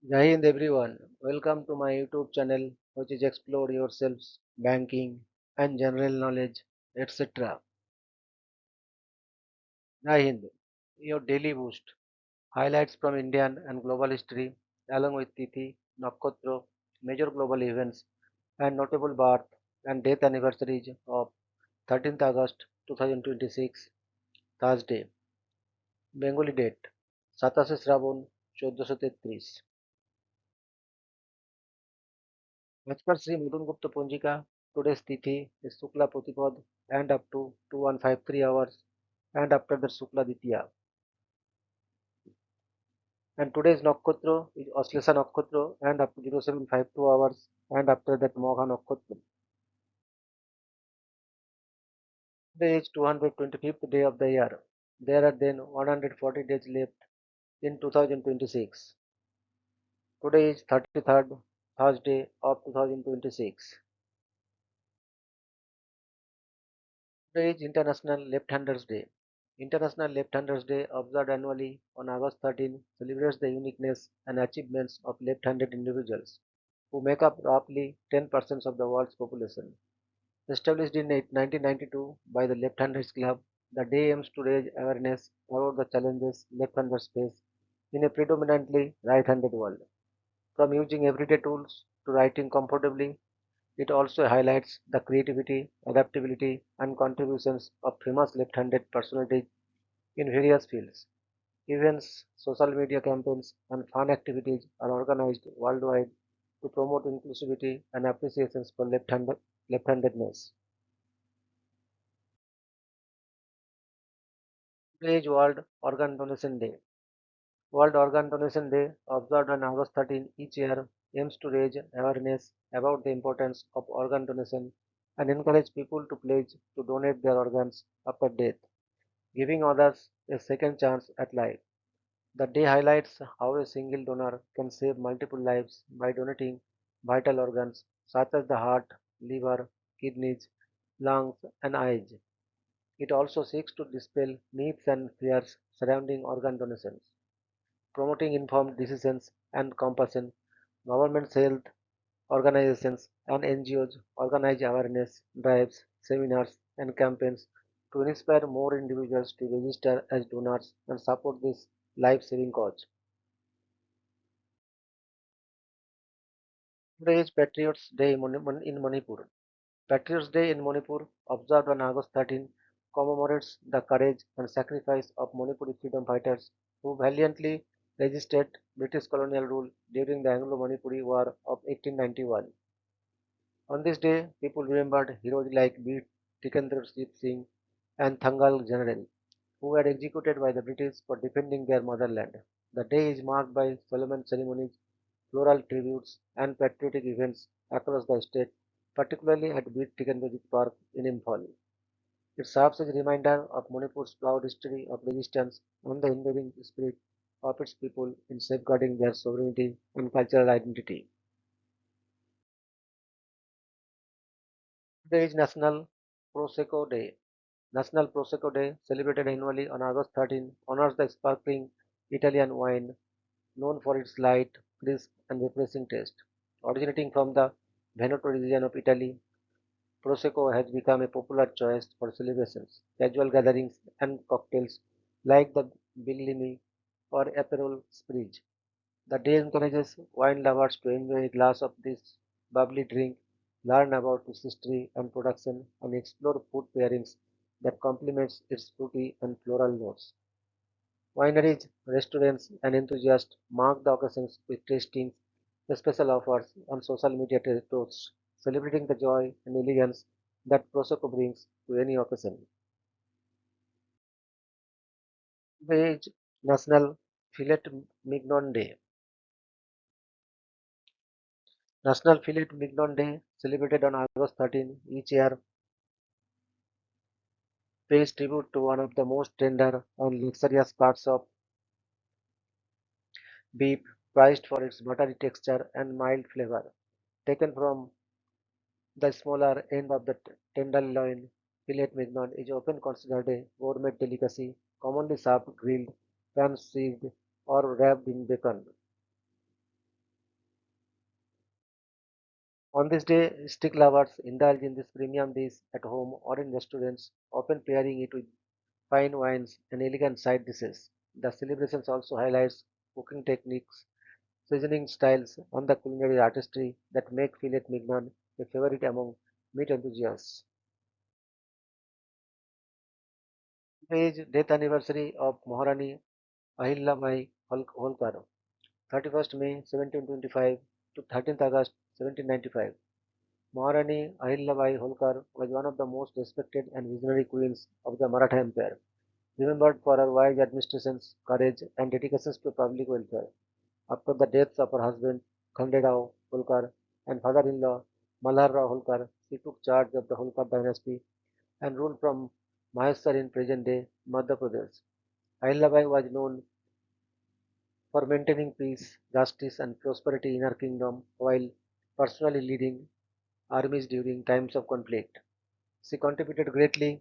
Jai Hind everyone. Welcome to my YouTube channel, which is Explore Yourselves, Banking, and General Knowledge, etc. Jai Hind, your daily boost. Highlights from Indian and global history, along with Tithi, Nakshatra, major global events, and notable birth and death anniversaries of 13th August 2026, Thursday. Bengali date, 27 Shrabon 1433. As per Sri Mudungupta Punjika, today's Tithi is Sukla Pratipad and up to 2153 hours and after that Sukla Ditya. And today's Nakshatra is Aslesha Nakshatra and up to 0752 hours and after that Mogha Nakshatra. Today is 225th day of the year. There are then 140 days left in 2026. Today is 33rd Thursday of 2026. Today is International Lefthanders Day. International Lefthanders Day, observed annually on August 13, celebrates the uniqueness and achievements of left-handed individuals, who make up roughly 10% of the world's population. Established in 1992 by the Left-Handers Club, the day aims to raise awareness about the challenges left-handers face in a predominantly right-handed world. From using everyday tools to writing comfortably, it also highlights the creativity, adaptability, and contributions of famous left-handed personalities in various fields. Events, social media campaigns, and fun activities are organized worldwide to promote inclusivity and appreciations for left-handedness. Today is World Organ Donation Day. World Organ Donation Day, observed on August 13 each year, aims to raise awareness about the importance of organ donation and encourage people to pledge to donate their organs after death, giving others a second chance at life. The day highlights how a single donor can save multiple lives by donating vital organs such as the heart, liver, kidneys, lungs, and eyes. It also seeks to dispel myths and fears surrounding organ donations, promoting informed decisions and compassion. Governments, health organizations, and NGOs organize awareness drives, seminars, and campaigns to inspire more individuals to register as donors and support this life saving cause. Today is Patriots Day in Manipur. Patriots Day in Manipur, observed on August 13, commemorates the courage and sacrifice of Manipuri freedom fighters who valiantly resisted British colonial rule during the Anglo-Manipuri War of 1891. On this day, people remembered heroes like Bir Tikendra Singh and Thangal General, who were executed by the British for defending their motherland. The day is marked by solemn ceremonies, floral tributes, and patriotic events across the state, particularly at Bir Tikendra Park in Imphal. It serves as a reminder of Manipur's proud history of resistance and the enduring spirit of its people in safeguarding their sovereignty and cultural identity. Today is National Prosecco Day. National Prosecco Day, celebrated annually on August 13, honors the sparkling Italian wine known for its light, crisp, and refreshing taste. Originating from the Veneto region of Italy, Prosecco has become a popular choice for celebrations, casual gatherings, and cocktails like the Bellini or Aperol Spritz. The day encourages wine lovers to enjoy a glass of this bubbly drink, learn about its history and production, and explore food pairings that complements its fruity and floral notes. Wineries, restaurants, and enthusiasts mark the occasions with tastings, special offers, and social media toasts, celebrating the joy and elegance that Prosecco brings to any occasion. Today is National Filet Mignon Day. National Filet Mignon Day, celebrated on August 13 each year, pays tribute to one of the most tender and luxurious parts of beef, prized for its buttery texture and mild flavor. Taken from the smaller end of the tenderloin, filet mignon is often considered a gourmet delicacy, commonly served grilled, pan-seared, or wrapped in bacon. On this day, stick lovers indulge in this premium dish at home or in restaurants, often pairing it with fine wines and elegant side dishes. The celebrations also highlights cooking techniques, seasoning styles, and the culinary artistry that make filet mignon a favorite among meat enthusiasts. Today is death anniversary of Maharani Ahilyabai Holkar, 31st May 1725 to 13th August 1795. Maharani Ahilyabai Holkar was one of the most respected and visionary queens of the Maratha Empire, remembered for her wise administrations, courage, and dedications to public welfare. After the deaths of her husband Khanderao Holkar and father-in-law Malharrao Holkar, she took charge of the Holkar dynasty and ruled from Mahesar in present-day Madhya Pradesh. Ahilyabai was known for maintaining peace, justice, and prosperity in her kingdom while personally leading armies during times of conflict. She contributed greatly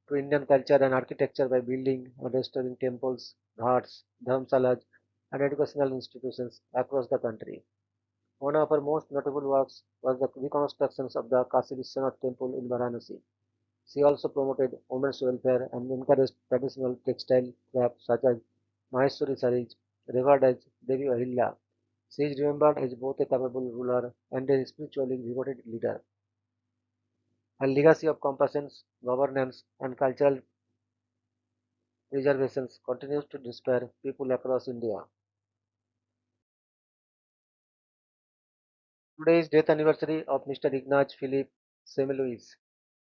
to Indian culture and architecture by building and restoring temples, ghats, dharmsalas, and educational institutions across the country. One of her most notable works was the reconstructions of the Kashi Vishwanath temple in Varanasi. She also promoted women's welfare and encouraged traditional textile crafts such as Maheshwari sarees, revered as Devi Ahilya. She is remembered as both a capable ruler and a spiritually devoted leader. Her legacy of compassion, governance, and cultural preservation continues to inspire people across India. Today is death anniversary of Mr. Ignaz Philipp Semmelweis,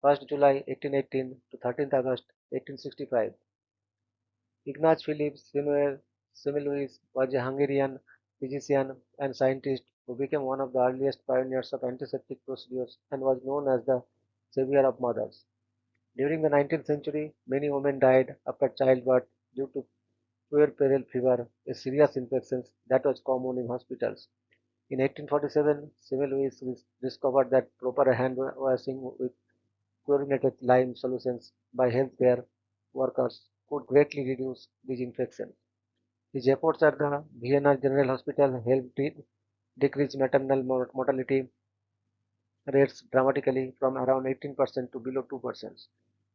1st July 1818 to 13th August 1865. Ignaz Philipp Semmelweis was a Hungarian physician and scientist who became one of the earliest pioneers of antiseptic procedures and was known as the savior of mothers. During the 19th century, many women died after childbirth due to puerperal fever, a serious infection that was common in hospitals. In 1847, Semmelweis discovered that proper hand washing with chlorinated lime solutions by healthcare workers could greatly reduce these infections. His efforts at the Vienna General Hospital helped decrease maternal mortality rates dramatically from around 18% to below 2%.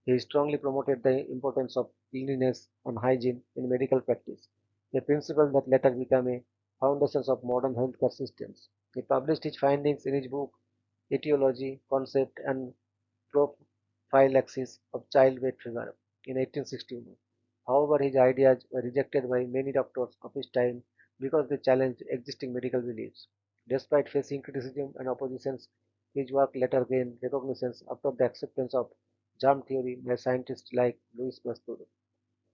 He strongly promoted the importance of cleanliness and hygiene in medical practice, a principle that later became a foundation of modern healthcare systems. He published his findings in his book Etiology, Concept, and Prophylaxis of Childbed Fever in 1861. However, his ideas were rejected by many doctors of his time because they challenged existing medical beliefs. Despite facing criticism and opposition, his work later gained recognition after the acceptance of germ theory by scientists like Louis Pasteur.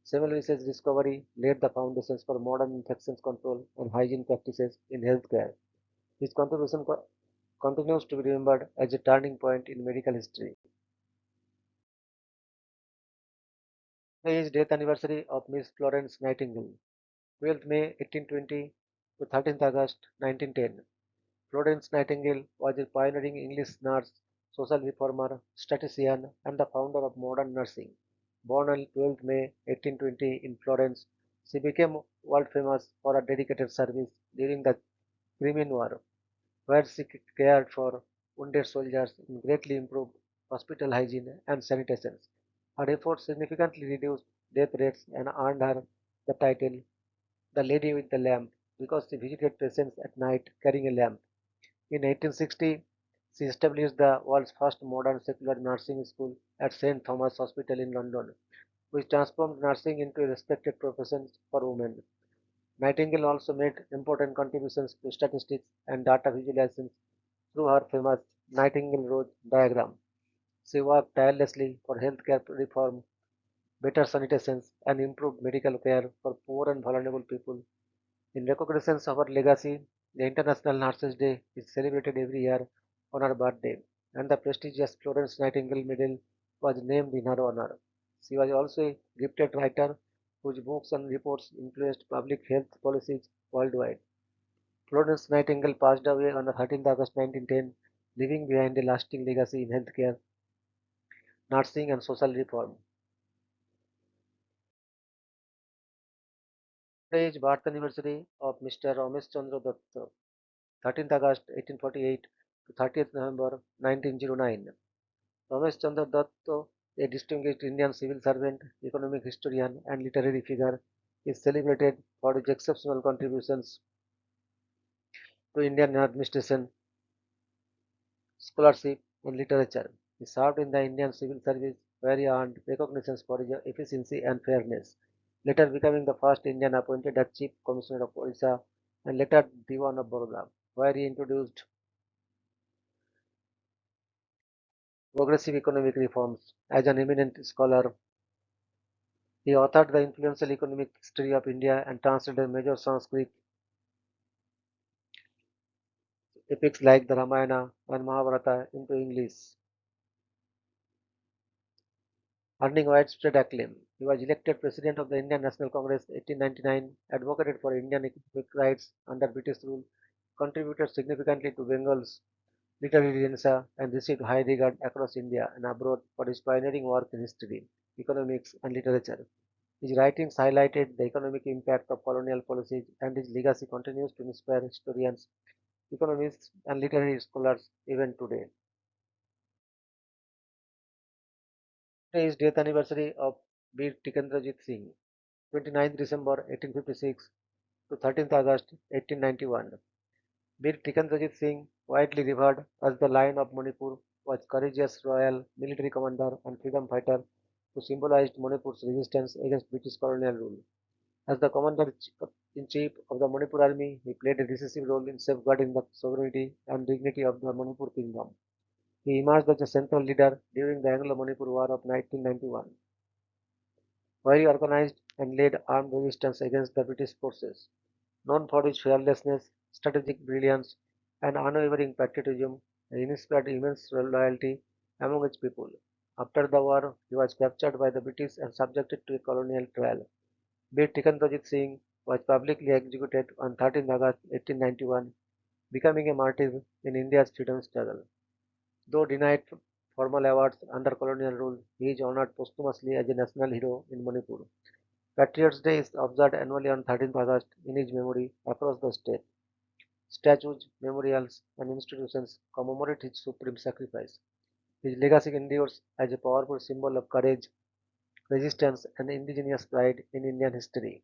Semmelweis's discovery laid the foundations for modern infection control and hygiene practices in healthcare. His contribution continues to be remembered as a turning point in medical history. Today is death anniversary of Miss Florence Nightingale, 12th May 1820 to 13th August 1910. Florence Nightingale was a pioneering English nurse, social reformer, statistician, and the founder of modern nursing. Born on 12th May 1820 in Florence, she became world famous for her dedicated service during the Crimean War, where she cared for wounded soldiers and greatly improved hospital hygiene and sanitation. Her efforts significantly reduced death rates and earned her the title the Lady with the Lamp because she visited patients at night carrying a lamp. In 1860, she established the world's first modern secular nursing school at St. Thomas Hospital in London, which transformed nursing into a respected profession for women. Nightingale also made important contributions to statistics and data visualization through her famous Nightingale Road diagram. She worked tirelessly for healthcare reform, better sanitation, and improved medical care for poor and vulnerable people. In recognition of her legacy, the International Nurses Day is celebrated every year on her birthday, and the prestigious Florence Nightingale Medal was named in her honor. She was also a gifted writer whose books and reports influenced public health policies worldwide. Florence Nightingale passed away on the 13th August 1910, leaving behind a lasting legacy in healthcare, nursing, and social reform. Today is birth anniversary of Mr. Ramesh Chandra Datta, 13th August 1848 to 30th November 1909. Ramesh Chandra Datta, a distinguished Indian civil servant, economic historian, and literary figure, is celebrated for his exceptional contributions to Indian administration, scholarship, and literature. He served in the Indian Civil Service, where he earned recognitions for his efficiency and fairness, later becoming the first Indian appointed as Chief Commissioner of Odisha and later Diwan of Baroda, where he introduced progressive economic reforms. As an eminent scholar, he authored the influential economic history of India and translated major Sanskrit epics like the Ramayana and Mahabharata into English, earning widespread acclaim. He was elected president of the Indian National Congress 1899, advocated for Indian economic rights under British rule, contributed significantly to Bengal's literary renaissance, and received high regard across India and abroad for his pioneering work in history, economics, and literature. His writings highlighted the economic impact of colonial policies, and his legacy continues to inspire historians, economists, and literary scholars even today. Today is death anniversary of Bir Tikendrajit Singh, 29th December 1856 to 13th August 1891. Bir Tikendrajit Singh, widely revered as the Lion of Manipur, was courageous royal military commander and freedom fighter who symbolized Manipur's resistance against British colonial rule. As the commander-in-chief of the Manipur army, he played a decisive role in safeguarding the sovereignty and dignity of the Manipur kingdom. He emerged as a central leader during the Anglo-Manipur War of 1991, where he organized and led armed resistance against the British forces. Known for his fearlessness, strategic brilliance, and unwavering patriotism, he inspired immense loyalty among its people. After the war, he was captured by the British and subjected to a colonial trial. Bir Tikendrajit Singh was publicly executed on 13 August 1891, becoming a martyr in India's freedom struggle. Though denied formal awards under colonial rule, he is honored posthumously as a national hero in Manipur. Patriots' Day is observed annually on 13th August in his memory across the state. Statues, memorials, and institutions commemorate his supreme sacrifice. His legacy endures as a powerful symbol of courage, resistance, and indigenous pride in Indian history.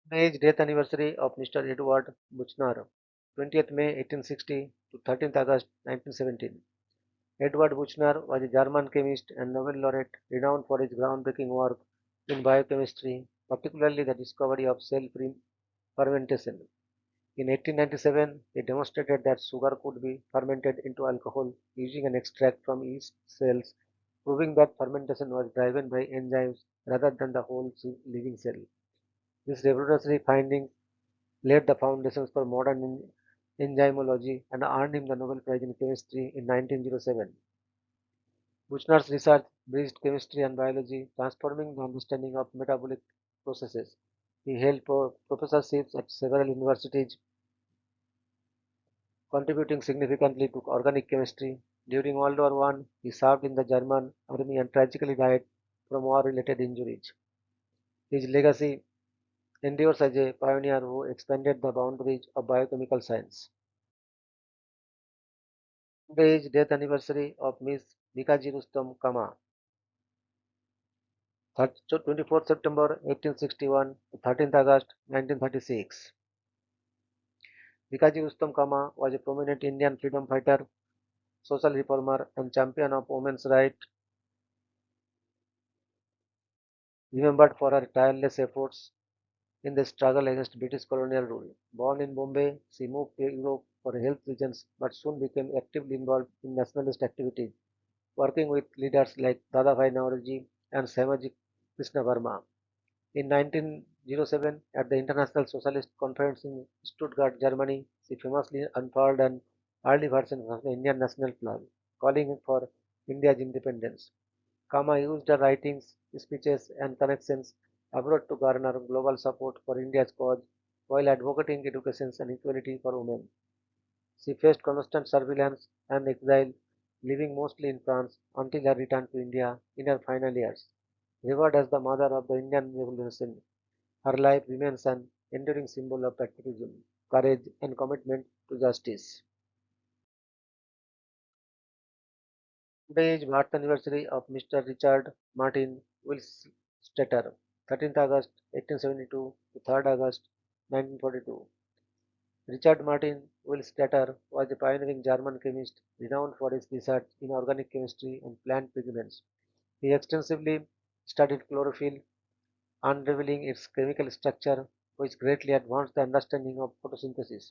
Today is death anniversary of Mr. Edward Buchner, 20th May 1860 to 13th August 1917. Edward Buchner was a German chemist and Nobel laureate renowned for his groundbreaking work in biochemistry, particularly the discovery of cell fermentation. In 1897, he demonstrated that sugar could be fermented into alcohol using an extract from yeast cells, proving that fermentation was driven by enzymes rather than the whole living cell. This revolutionary finding laid the foundations for modern enzymology and earned him the Nobel Prize in Chemistry in 1907. Buchner's research bridged chemistry and biology, transforming the understanding of metabolic processes. He held professorships at several universities, contributing significantly to organic chemistry. During World War I, he served in the German army and tragically died from war-related injuries. His legacy endures as a pioneer who expanded the boundaries of biochemical science. Today is death anniversary of Miss Bikaji Rustom Kama, 24th September 1861 to 13th August 1936. Bikaji Rustom Kama was a prominent Indian freedom fighter, social reformer, and champion of women's rights, remembered for her tireless efforts in the struggle against British colonial rule. Born in Bombay, she moved to Europe for health reasons but soon became actively involved in nationalist activities, working with leaders like Dadabhai Naoroji and Samaji Krishna Verma. In 1907, at the International Socialist Conference in Stuttgart, Germany, she famously unfurled an early version of the Indian national flag, calling for India's independence. Kama used her writings, speeches, and connections abroad to garner global support for India's cause while advocating education and equality for women. She faced constant surveillance and exile, living mostly in France until her return to India in her final years. Revered as the mother of the Indian Revolution, her life remains an enduring symbol of patriotism. courage, and commitment to justice. Today is birth anniversary of Mr. Richard Martin Willstetter, 13th August 1872 to 3rd August 1942. Richard Martin Willstetter was a pioneering German chemist renowned for his research in organic chemistry and plant pigments. He extensively studied chlorophyll, unraveling its chemical structure, which greatly advanced the understanding of photosynthesis.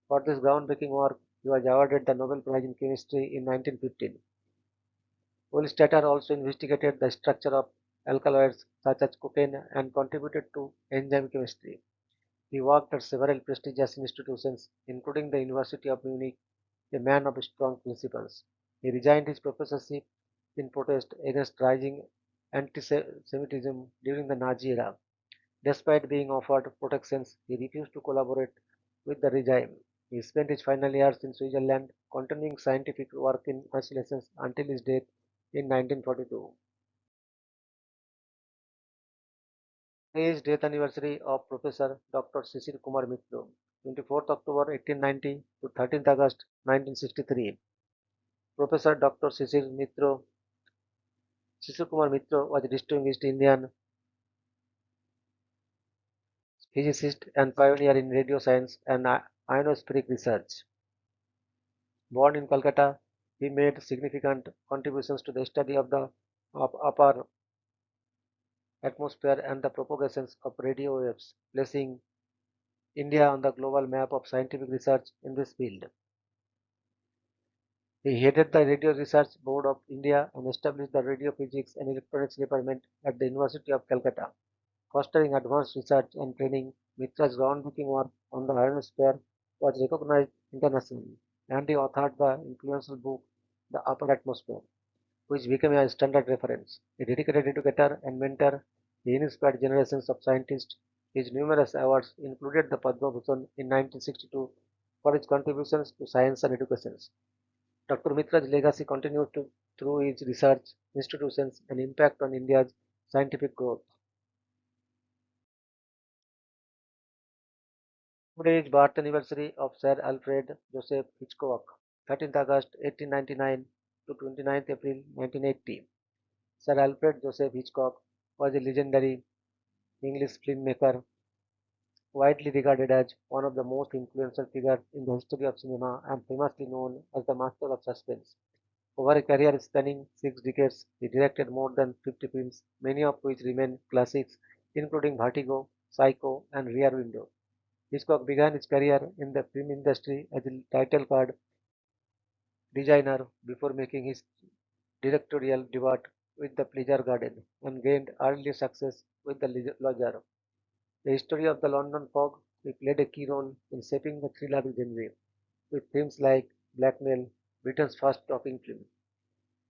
For this groundbreaking work, he was awarded the Nobel Prize in Chemistry in 1915. Wohlstetter also investigated the structure of alkaloids such as cocaine and contributed to enzyme chemistry. He worked at several prestigious institutions, including the University of Munich, a man of strong principles. He resigned his professorship in protest against rising anti-Semitism during the Nazi era. Despite being offered protections, he refused to collaborate with the regime. He spent his final years in Switzerland, continuing scientific work in isolation until his death in 1942. Today is death anniversary of Professor Dr. Sisir Kumar Mitra, 24th October 1890 to 13th August 1963. Professor Dr. Sisir Kumar Mitra was a distinguished Indian physicist and pioneer in radio science and ionospheric research. Born in Calcutta, he made significant contributions to the study of the upper atmosphere and the propagations of radio waves, placing India on the global map of scientific research in this field. He headed the Radio Research Board of India and established the Radio Physics and Electronics Department at the University of Calcutta, fostering advanced research and training. Mitra's groundbreaking work on the ionosphere was recognized internationally, and he authored the influential book The Upper Atmosphere, which became a standard reference. A dedicated educator and mentor, he inspired generations of scientists. His numerous awards included the Padma Bhushan in 1962 for his contributions to science and education. Dr. Mitra's legacy continues through his research, institutions, and impact on India's scientific growth. Today is birth anniversary of Sir Alfred Joseph Hitchcock, 13th August 1899 to 29th April 1980. Sir Alfred Joseph Hitchcock was a legendary English filmmaker, widely regarded as one of the most influential figures in the history of cinema and famously known as the master of suspense. Over a career spanning 6 decades, he directed more than 50 films, many of which remain classics, including Vertigo, Psycho, and Rear Window. Hitchcock began his career in the film industry as a title card designer before making his directorial debut with The Pleasure Garden and gained early success with The Lodger. The history of the London fog, he played a key role in shaping the thriller genre with films like Blackmail, Britain's first talking film.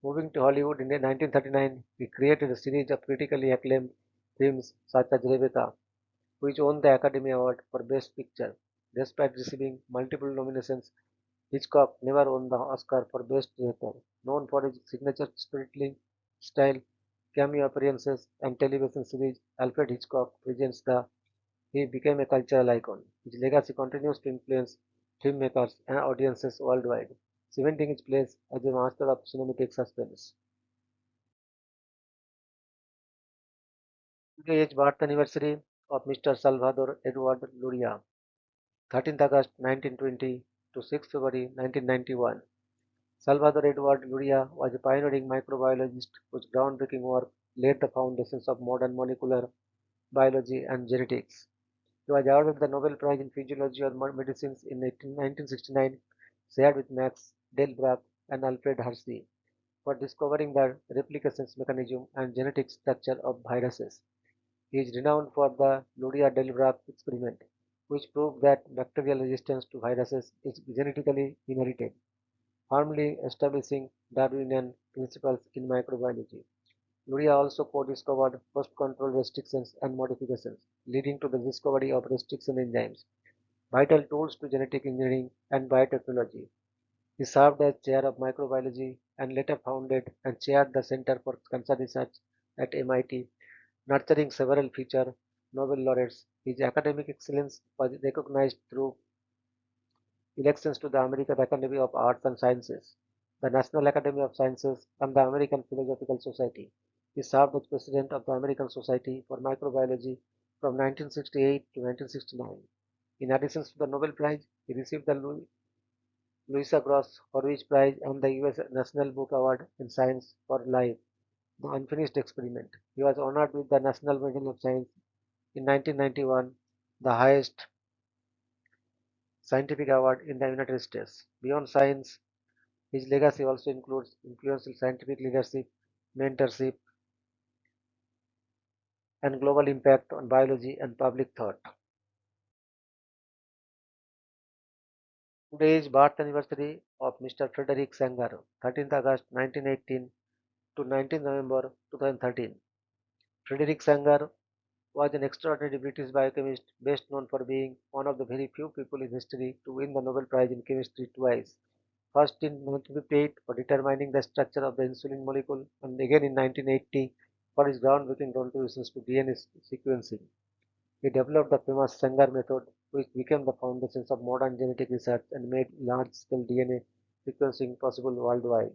Moving to Hollywood in 1939, he created a series of critically acclaimed films such as Rebecca, which won the Academy Award for Best Picture. Despite receiving multiple nominations, Hitchcock never won the Oscar for Best Director. Known for his signature storytelling style, cameo appearances, and television series, Alfred Hitchcock presents the he became a cultural icon. His legacy continues to influence filmmakers and audiences worldwide, cementing his place as a master of cinematic suspense. Today is birth anniversary of Mr. Salvador Edward Luria, 13th August 1920 to 6th February 1991. Salvador Edward Luria was a pioneering microbiologist whose groundbreaking work laid the foundations of modern molecular biology and genetics. He was awarded the Nobel Prize in Physiology or Medicine in 1969, shared with Max Delbrück and Alfred Hershey, for discovering the replication mechanism and genetic structure of viruses. He is renowned for the Luria-Delbrück experiment, which proved that bacterial resistance to viruses is genetically inherited, firmly establishing Darwinian principles in microbiology. Luria also co-discovered post-control restrictions and modifications, leading to the discovery of restriction enzymes, vital tools to genetic engineering and biotechnology. He served as chair of microbiology and later founded and chaired the Center for Cancer Research at MIT, nurturing several future Nobel laureates. His academic excellence was recognized through elections to the American Academy of Arts and Sciences, the National Academy of Sciences, and the American Philosophical Society. He served as president of the American Society for Microbiology from 1968 to 1969. In addition to the Nobel Prize, he received the Louisa Gross Horwich Prize and the U.S. National Book Award in Science for Life, the Unfinished Experiment. He was honored with the National Medal of Science in 1991, the highest scientific award in the United States. Beyond science, his legacy also includes influential scientific leadership, mentorship, and global impact on biology and public thought. Today is birth anniversary of Mr. Frederick Sanger, 13th August 1918 to 19th November 2013. Frederick Sanger was an extraordinary British biochemist best known for being one of the very few people in history to win the Nobel Prize in Chemistry twice. First in 1958 for determining the structure of the insulin molecule and again in 1980 for his groundbreaking contributions to DNA sequencing. He developed the famous Sanger method, which became the foundations of modern genetic research and made large-scale DNA sequencing possible worldwide.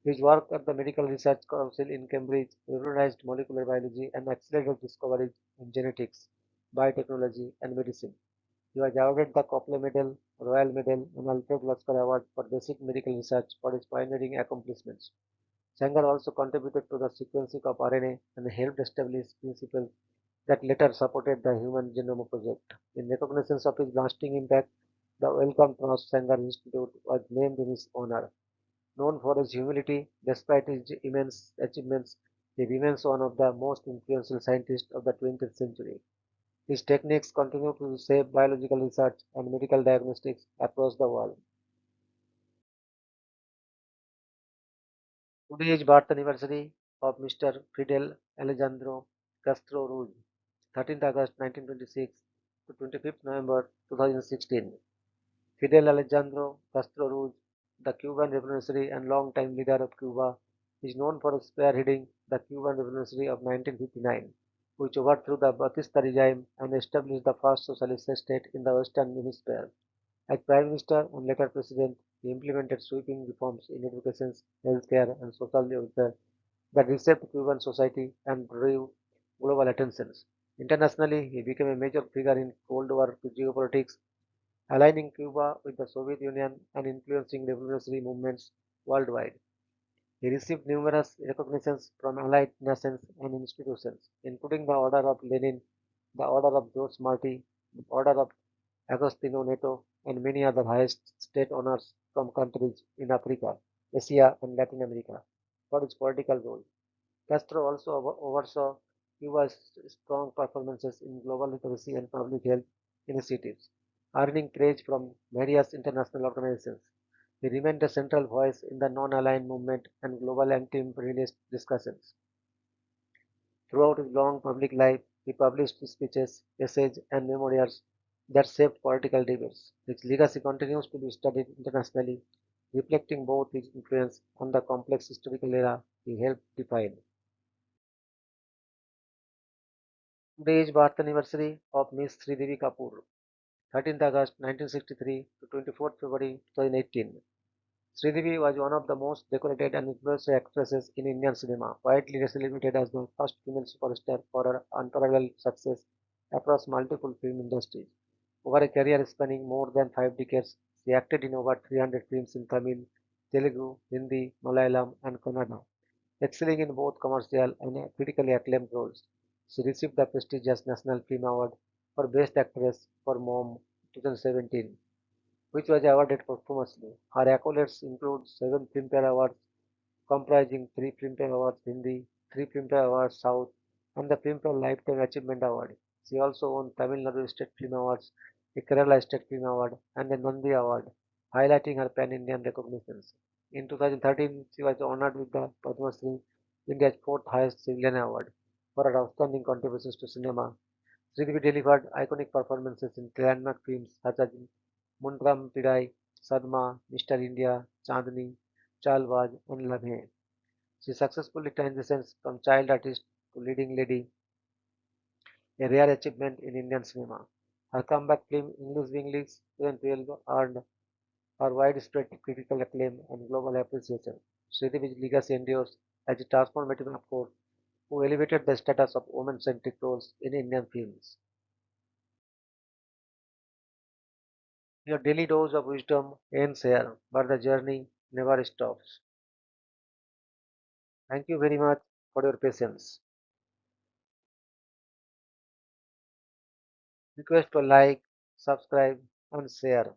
His work at the Medical Research Council in Cambridge revolutionized molecular biology and accelerated discoveries in genetics, biotechnology, and medicine. He was awarded the Copley Medal, Royal Medal, and Alfred Lasker Award for basic medical research for his pioneering accomplishments. Sanger also contributed to the sequencing of RNA and helped establish principles that later supported the Human Genome Project. In recognition of his lasting impact, the Wellcome Trust Sanger Institute was named in his honor. Known for his humility, despite his immense achievements, he remains one of the most influential scientists of the 20th century. His techniques continue to shape biological research and medical diagnostics across the world. Today is birth anniversary of Mr. Fidel Alejandro Castro Ruz, 13th August 1926 to 25th November 2016. Fidel Alejandro Castro Ruz, the Cuban revolutionary and long-time leader of Cuba, is known for spearheading the Cuban Revolution of 1959, which overthrew the Batista regime and established the first socialist state in the Western Hemisphere. As Prime Minister and later President, he implemented sweeping reforms in education, healthcare, and social welfare that reshaped Cuban society and drew global attention. Internationally, he became a major figure in Cold War geopolitics, aligning Cuba with the Soviet Union and influencing revolutionary movements worldwide. He received numerous recognitions from allied nations and institutions, including the Order of Lenin, the Order of George Marty, the Order of Agostino Neto, and many other highest state honors from countries in Africa, Asia, and Latin America for his political role. Castro also oversaw Cuba's strong performances in global literacy and public health initiatives, earning praise from various international organizations. He remained a central voice in the non-aligned movement and global anti-imperialist discussions. Throughout his long public life, he published speeches, essays, and memoirs that shaped political debates. His legacy continues to be studied internationally, reflecting both his influence on the complex historical era he helped define. Today is birth anniversary of Miss Sridevi Kapoor, 13th August 1963 to 24th February 2018. Sridevi was one of the most decorated and influential actresses in Indian cinema, widely celebrated as the first female superstar for her unparalleled success across multiple film industries. Over a career spanning more than 5 decades, she acted in over 300 films in Tamil, Telugu, Hindi, Malayalam, and Kannada, excelling in both commercial and critically acclaimed roles. She received the prestigious National Film Award for Best Actress for Mom 2017, which was awarded posthumously. Her accolades include 7 Filmfare Awards, comprising 3 Filmfare Awards Hindi, 3 Filmfare Awards South, and the Filmfare Lifetime Achievement Award. She also won Tamil Nadu State Film Awards, a Kerala State Film Award, and a Nandi Award, highlighting her pan-Indian recognitions. In 2013, she was honored with the Padma Shri, India's fourth highest civilian award, for her outstanding contributions to cinema. Sridevi delivered iconic performances in landmark films such as Mundram Pidai, Sadma, Mr. India, Chandni, Chalwaj, and Lamhe. She successfully transitions from child artist to leading lady, a rare achievement in Indian cinema. Her comeback film English English 2012 earned her widespread critical acclaim and global appreciation. Sridevi's legacy endures as a transformative force who elevated the status of women-centric roles in Indian films. Your daily dose of wisdom ends here, but the journey never stops. Thank you very much for your patience. Request to like, subscribe, and share.